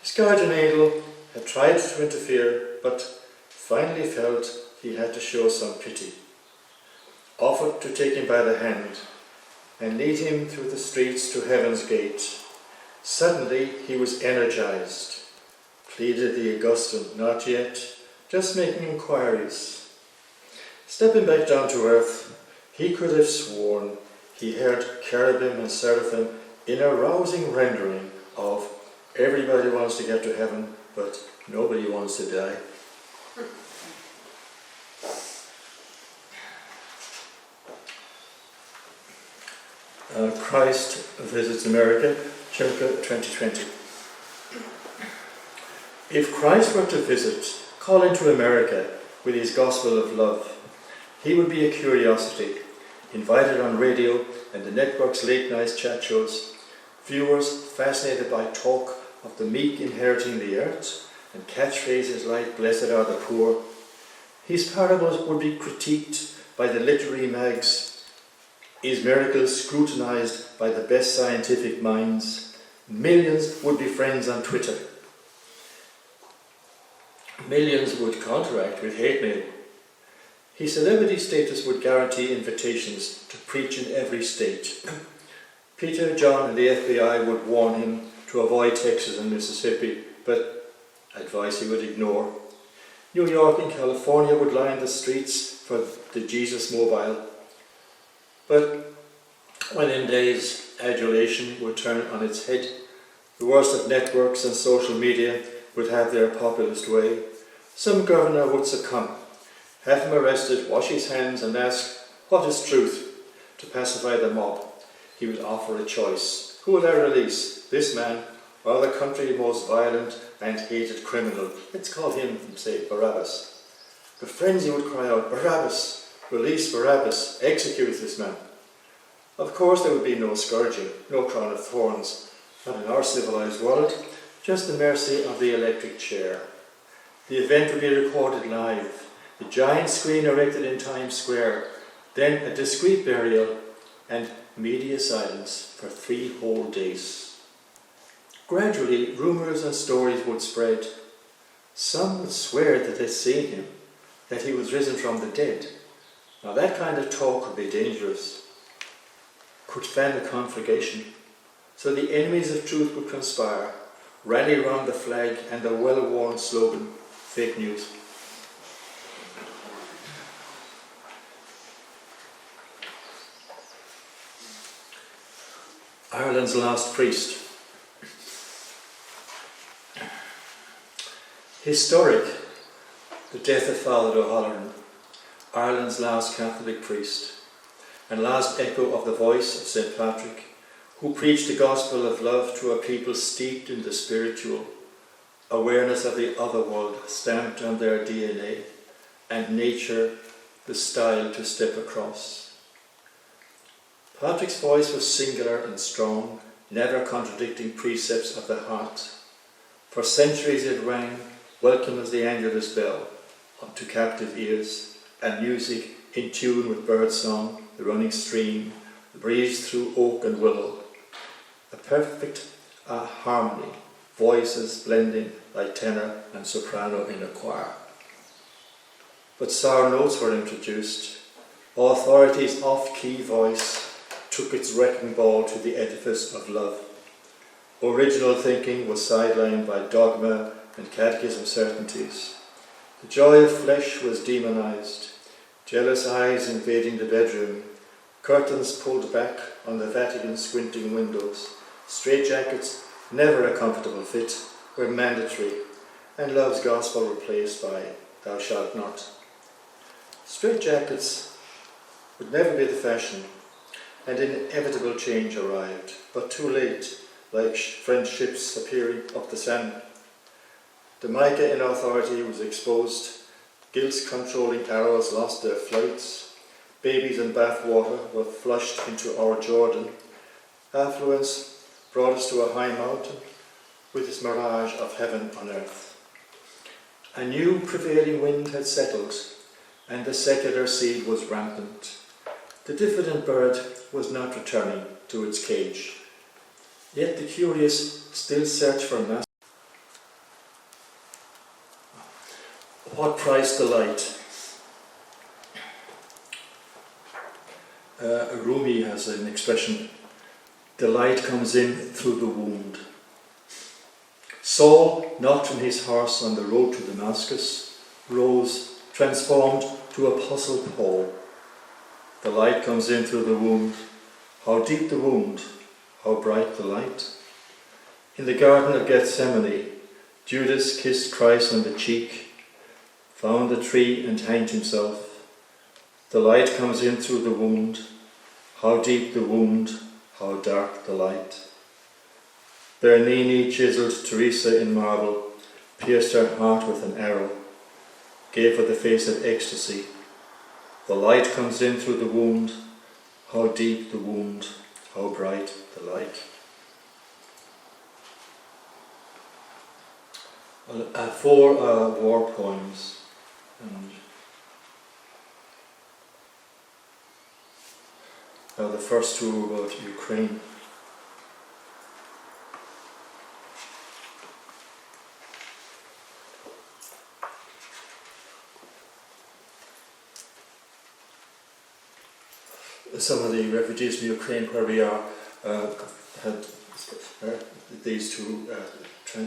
His guardian angel had tried to interfere, but finally felt he had to show some pity. Offered to take him by the hand and lead him through the streets to heaven's gate. Suddenly he was energized. Pleaded the Augustine, not yet, just making inquiries. Stepping back down to earth, he could have sworn he heard cherubim and seraphim in a rousing rendering of everybody wants to get to heaven, but nobody wants to die. Christ visits America, circa 2020. If Christ were to visit, call into America with his gospel of love, he would be a curiosity, invited on radio and the network's late night chat shows, viewers fascinated by talk of the meek inheriting the earth and catchphrases like blessed are the poor. His parables would be critiqued by the literary mags, his miracles scrutinized by the best scientific minds. Millions would be friends on Twitter. Millions would counteract with hate mail. His celebrity status would guarantee invitations to preach in every state. Peter, John and the FBI would warn him to avoid Texas and Mississippi, but advice he would ignore. New York and California would line the streets for the Jesus Mobile. But within days, adulation would turn on its head. The worst of networks and social media would have their populist way. Some governor would succumb, have him arrested, wash his hands and ask, what is truth? To pacify the mob, he would offer a choice. Who will I release, this man or the country's most violent and hated criminal? Let's call him, say, Barabbas. The frenzy would cry out, Barabbas, release Barabbas, execute this man. Of course there would be no scourging, no crown of thorns, not in our civilized world, just the mercy of the electric chair. The event would be recorded live, the giant screen erected in Times Square, then a discreet burial and media silence for 3 whole days. Gradually, rumours and stories would spread. Some would swear that they'd seen him, that he was risen from the dead. Now that kind of talk would be dangerous, could fan the conflagration. So the enemies of truth would conspire, rally around the flag and the well-worn slogan, fake news. Ireland's last priest. Historic, the death of Father O'Halloran, Ireland's last Catholic priest, and last echo of the voice of St. Patrick, who preached the gospel of love to a people steeped in the spiritual, awareness of the other world stamped on their DNA, and nature the style to step across. Patrick's voice was singular and strong, never contradicting precepts of the heart. For centuries it rang, welcome as the Angelus bell, to captive ears, and music in tune with birdsong, the running stream, the breeze through oak and willow. A perfect harmony, voices blending like tenor and soprano in a choir. But sour notes were introduced. Authority's off-key voice took its wrecking ball to the edifice of love. Original thinking was sidelined by dogma and catechism certainties. The joy of flesh was demonized, jealous eyes invading the bedroom, curtains pulled back on the Vatican squinting windows, straitjackets, never a comfortable fit, were mandatory, and love's gospel replaced by thou shalt not. Straitjackets would never be the fashion, and inevitable change arrived, but too late, like French ships appearing up the Seine. The mica in authority was exposed, guilt's controlling arrows lost their flights, babies in bathwater were flushed into our Jordan. Affluence brought us to a high mountain with its mirage of heaven on earth. A new prevailing wind had settled, and the secular seed was rampant. The diffident bird was not returning to its cage. Yet the curious still search for mass. What price delight? Rumi has an expression, delight comes in through the wound. Saul, knocked from his horse on the road to Damascus, rose, transformed to Apostle Paul. The light comes in through the wound. How deep the wound, how bright the light. In the Garden of Gethsemane, Judas kissed Christ on the cheek, found the tree and hanged himself. The light comes in through the wound. How deep the wound, how dark the light. Bernini chiselled Teresa in marble, pierced her heart with an arrow, gave her the face of ecstasy. The light comes in through the wound. How deep the wound, how bright the light. 4 war poems. And now the first 2 are about Ukraine. Some of the refugees from Ukraine where we are had these 2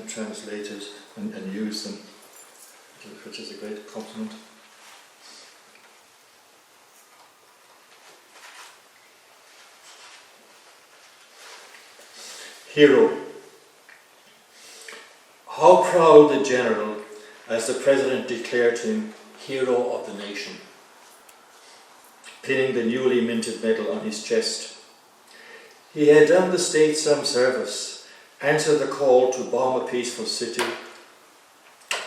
translated and used them. which is a great compliment. Hero. How proud the general as the president declared him hero of the nation, pinning the newly minted medal on his chest. He had done the state some service, answered the call to bomb a peaceful city,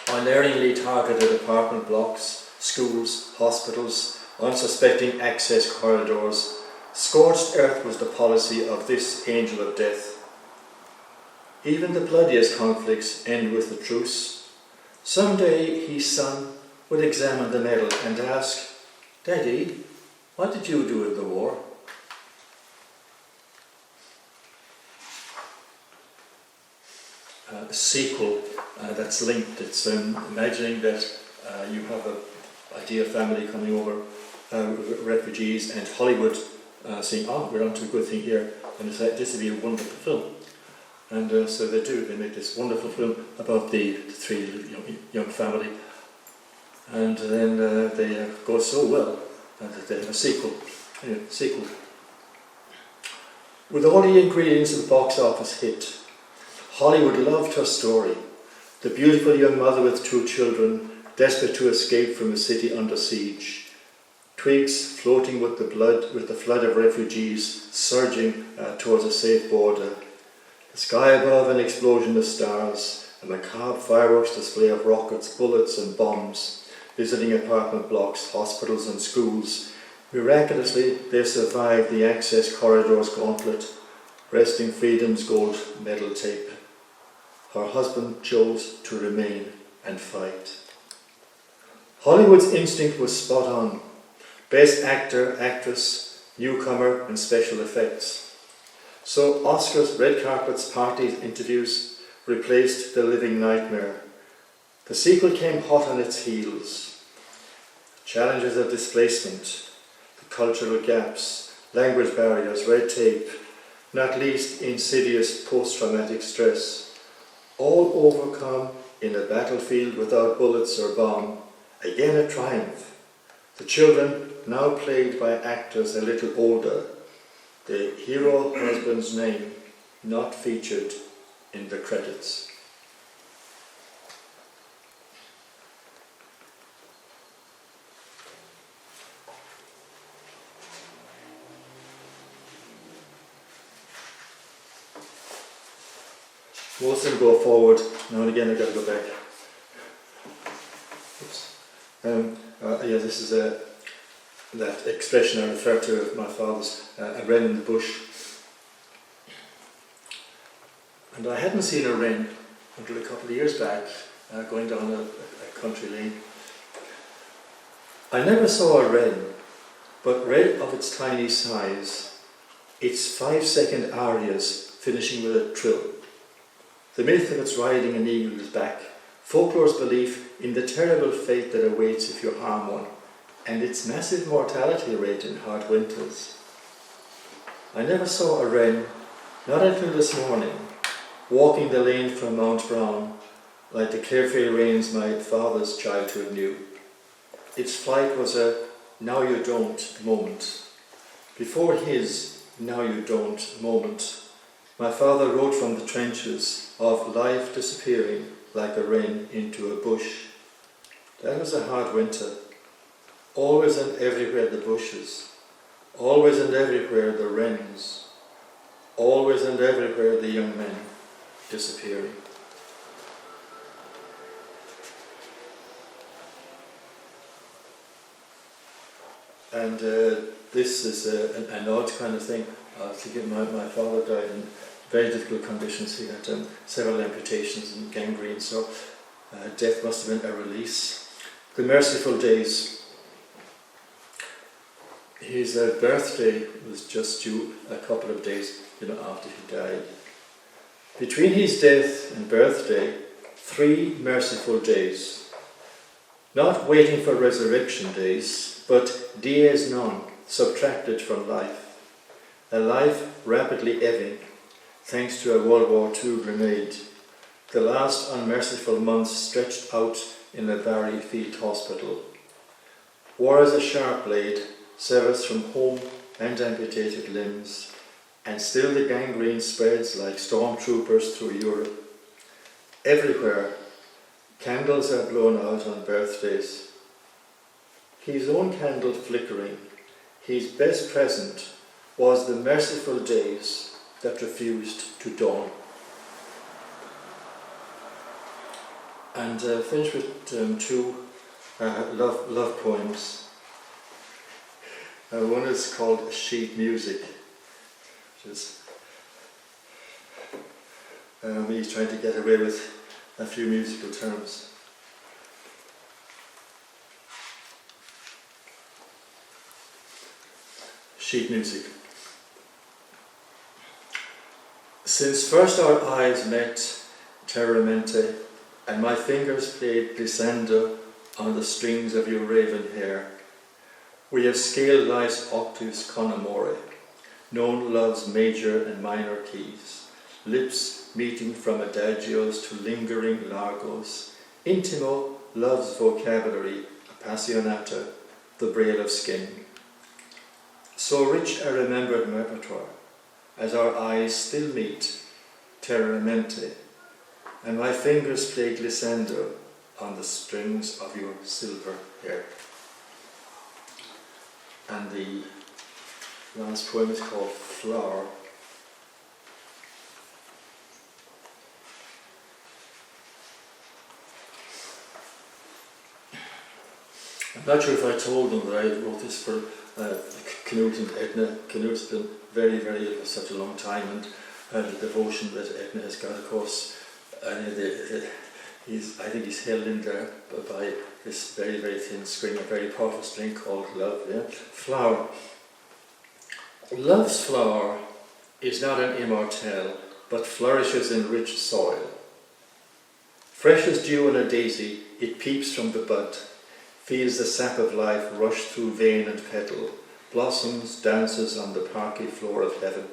unerringly targeted apartment blocks, schools, hospitals, unsuspecting access corridors. Scorched earth was the policy of this angel of death. Even the bloodiest conflicts end with a truce. Someday his son would examine the medal and ask, "Daddy, what did you do in the war?" A sequel that's linked. It's imagining that you have an ideal family coming over, refugees, and Hollywood saying, "Oh, we're onto a good thing here," and it's like, this would be a wonderful film. And so they do. They make this wonderful film about the three young family, and then they go so well that they have a sequel. Anyway, sequel. With all the ingredients of a box office hit, Hollywood loved her story. The beautiful young mother with 2 children, desperate to escape from a city under siege. Twigs floating with the flood of refugees surging towards a safe border. The sky above, an explosion of stars, a macabre fireworks display of rockets, bullets and bombs, visiting apartment blocks, hospitals and schools. Miraculously, they survived the access corridor's gauntlet, resting freedom's gold medal tape. Her husband chose to remain and fight. Hollywood's instinct was spot on. Best actor, actress, newcomer and special effects. So Oscars, red carpets, parties, interviews replaced the living nightmare. The sequel came hot on its heels. Challenges of displacement, the cultural gaps, language barriers, red tape, not least insidious post-traumatic stress, all overcome in a battlefield without bullets or bomb. Again a triumph. The children, now played by actors a little older, the hero husband's name not featured in the credits. Most of them go forward, now and again I've got to go back. Oops. This is that expression I referred to of my father's, a wren in the bush. And I hadn't seen a wren until a couple of years back, going down a country lane. I never saw a wren, but read of its tiny size, its 5-second arias finishing with a trill. The myth of its riding an eagle's back, folklore's belief in the terrible fate that awaits if you harm one, and its massive mortality rate in hard winters. I never saw a wren, not until this morning, walking the lane from Mount Brown, like the carefree rains my father's childhood knew. Its flight was a now you don't moment. Before his now you don't moment, my father wrote from the trenches of life disappearing like a wren into a bush. That was a hard winter. Always and everywhere the bushes, always and everywhere the wrens, always and everywhere the young men disappearing. And this is an odd kind of thing. My father died in very difficult conditions. He had several amputations and gangrene, so death must have been a release. The merciful days. His birthday was just due a couple of days after he died. Between his death and birthday, 3 merciful days. Not waiting for resurrection days, but dies non, subtracted from life. A life rapidly ebbing, thanks to a World War II grenade. The last unmerciful months stretched out in a Barry Field Hospital. War as a sharp blade severs from home and amputated limbs, and still the gangrene spreads like stormtroopers through Europe. Everywhere, candles are blown out on birthdays. His own candle flickering, his best present was the merciful days that refused to dawn. And finish with two love poems. One is called Sheet Music, which is me trying to get away with a few musical terms. Sheet music. Since first our eyes met, Terramente, and my fingers played glissando on the strings of your raven hair, we have scaled life's octaves con amore, known love's major and minor keys, lips meeting from adagios to lingering largos, intimo love's vocabulary, appassionata, the braille of skin. So rich a remembered repertoire, as our eyes still meet, Terramente, and my fingers play glissando on the strings of your silver hair. And the last poem is called Flower. I'm not sure if I told them that I wrote this for Knut and Edna. Knut's been very, very ill for such a long time, and the devotion that Edna has got, of course, I think he's held in there by this very, very thin string, a very powerful string called love. Yeah? Flower. Love's flower is not an immortelle, but flourishes in rich soil. Fresh as dew on a daisy, it peeps from the bud, feels the sap of life rush through vein and petal, blossoms, dances on the parquet floor of heaven.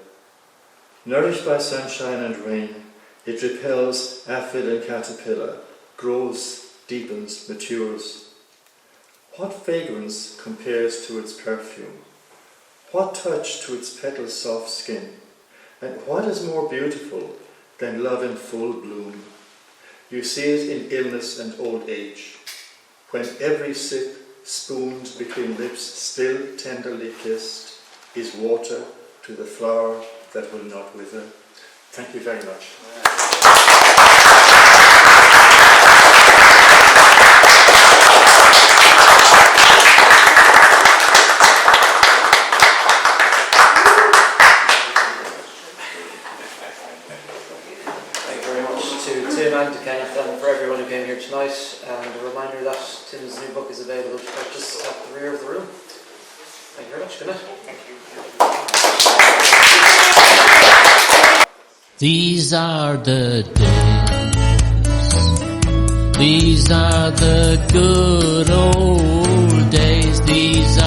Nourished by sunshine and rain, it repels aphid and caterpillar, grows, deepens, matures. What fragrance compares to its perfume? What touch to its petal's soft skin? And what is more beautiful than love in full bloom? You see it in illness and old age, when every sip, spooned between lips still tenderly kissed, is water to the flower that will not wither. Thank you very much. Thank you very much to Tim and to Kenneth and for everyone who came here tonight. And a reminder that Tim's new book is available to purchase at the rear of the room. Thank you very much. Good night. Thank you. These are the days. These are the good old days. These